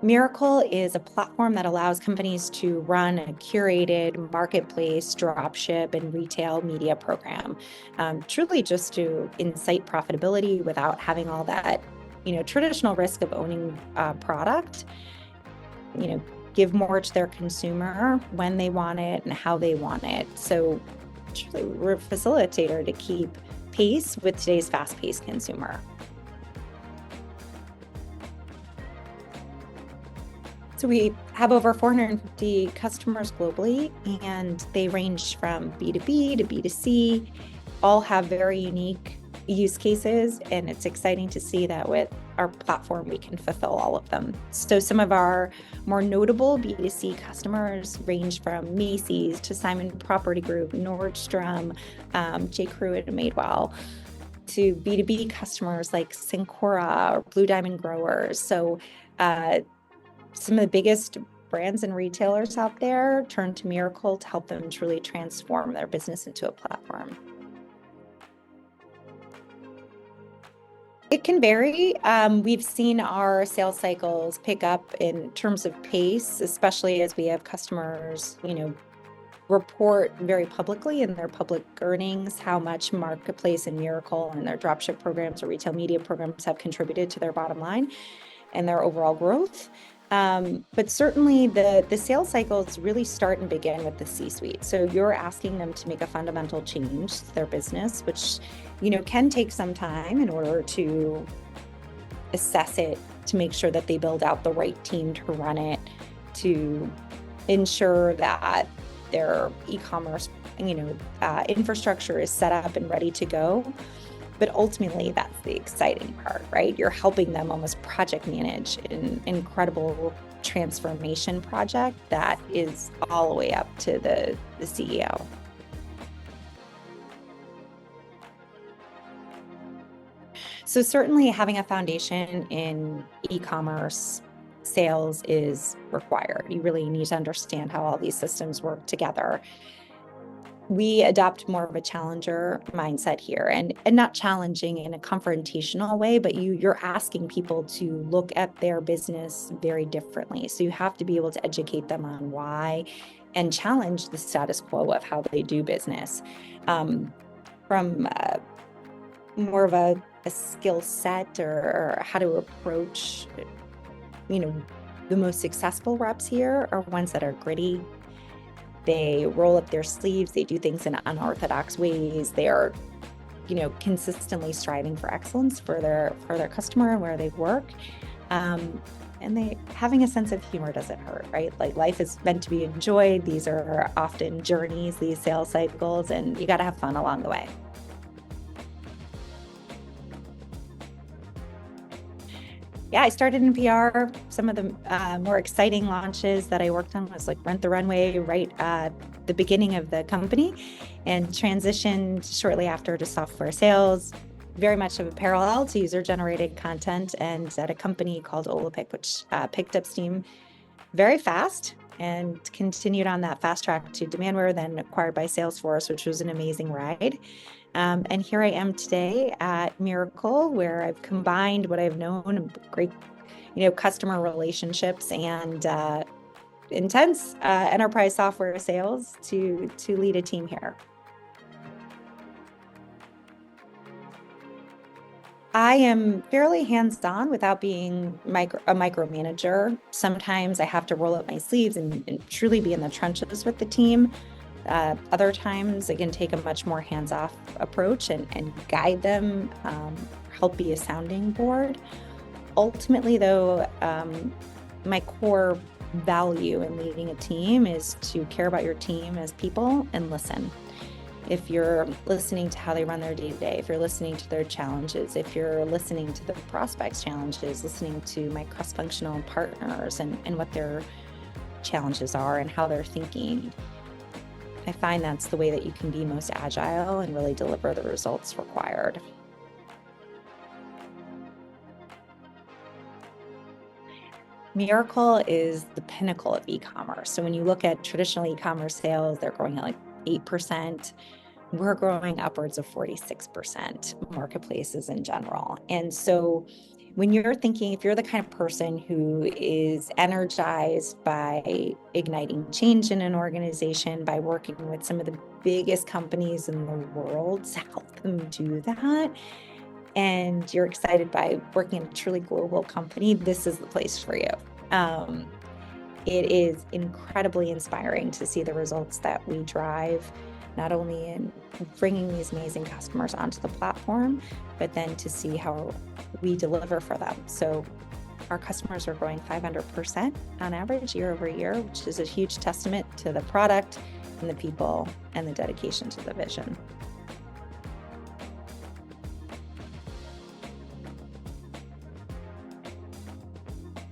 Mirakl is a platform that allows companies to run a curated marketplace, dropship, and retail media program, truly just to incite profitability without having all that, traditional risk of owning a product. Give more to their consumer when they want it and how they want it. So, truly, we're a facilitator to keep pace with today's fast-paced consumer. So we have over 450 customers globally, and they range from B2B to B2C, all have very unique use cases. And it's exciting to see that with our platform, we can fulfill all of them. So some of our more notable B2C customers range from Macy's to Simon Property Group, Nordstrom, J. Crew and Madewell, to B2B customers like Syncora or Blue Diamond Growers. So some of the biggest brands and retailers out there turn to Mirakl to help them truly transform their business into a platform. It can vary. We've seen our sales cycles pick up in terms of pace, especially as we have customers, report very publicly in their public earnings how much Marketplace and Mirakl and their dropship programs or retail media programs have contributed to their bottom line and their overall growth. But certainly the sales cycles really start and begin with the C-suite. So you're asking them to make a fundamental change to their business, which, can take some time in order to assess it, to make sure that they build out the right team to run it, to ensure that their e-commerce, infrastructure is set up and ready to go. But ultimately, that's the exciting part, right? You're helping them almost project manage an incredible transformation project that is all the way up to the CEO. So certainly having a foundation in e-commerce sales is required. You really need to understand how all these systems work together. We adopt more of a challenger mindset here, and not challenging in a confrontational way, but you're asking people to look at their business very differently. So you have to be able to educate them on why and challenge the status quo of how they do business. From more of a skill set or how to approach, the most successful reps here are ones that are gritty. They roll up their sleeves, they do things in unorthodox ways. They are, consistently striving for excellence for their customer and where they work. And having a sense of humor doesn't hurt, right? Like, life is meant to be enjoyed. These are often journeys, these sales cycles, and you got to have fun along the way. Yeah, I started in PR. Some of the more exciting launches that I worked on was like Rent the Runway right at the beginning of the company, and transitioned shortly after to software sales, very much of a parallel to user-generated content, and at a company called Olapic, which picked up steam very fast and continued on that fast track to Demandware, then acquired by Salesforce, which was an amazing ride. And here I am today at Mirakl, where I've combined what I've known, great, customer relationships and intense enterprise software sales to lead a team here. I am fairly hands-on without being a micromanager. Sometimes I have to roll up my sleeves and truly be in the trenches with the team. Other times I can take a much more hands-off approach and guide them, help be a sounding board. Ultimately, though, my core value in leading a team is to care about your team as people and listen. If you're listening to how they run their day-to-day, if you're listening to their challenges, if you're listening to the prospects' challenges, listening to my cross-functional partners and what their challenges are and how they're thinking, I find that's the way that you can be most agile and really deliver the results required. Mirakl is the pinnacle of e-commerce. So when you look at traditional e-commerce sales, they're growing at like 8%. We're growing upwards of 46% marketplaces in general. And so when you're thinking, if you're the kind of person who is energized by igniting change in an organization, by working with some of the biggest companies in the world to help them do that, and you're excited by working in a truly global company, this is the place for you. It is incredibly inspiring to see the results that we drive, not only in bringing these amazing customers onto the platform, but then to see how we deliver for them. So our customers are growing 500% on average year over year, which is a huge testament to the product and the people and the dedication to the vision.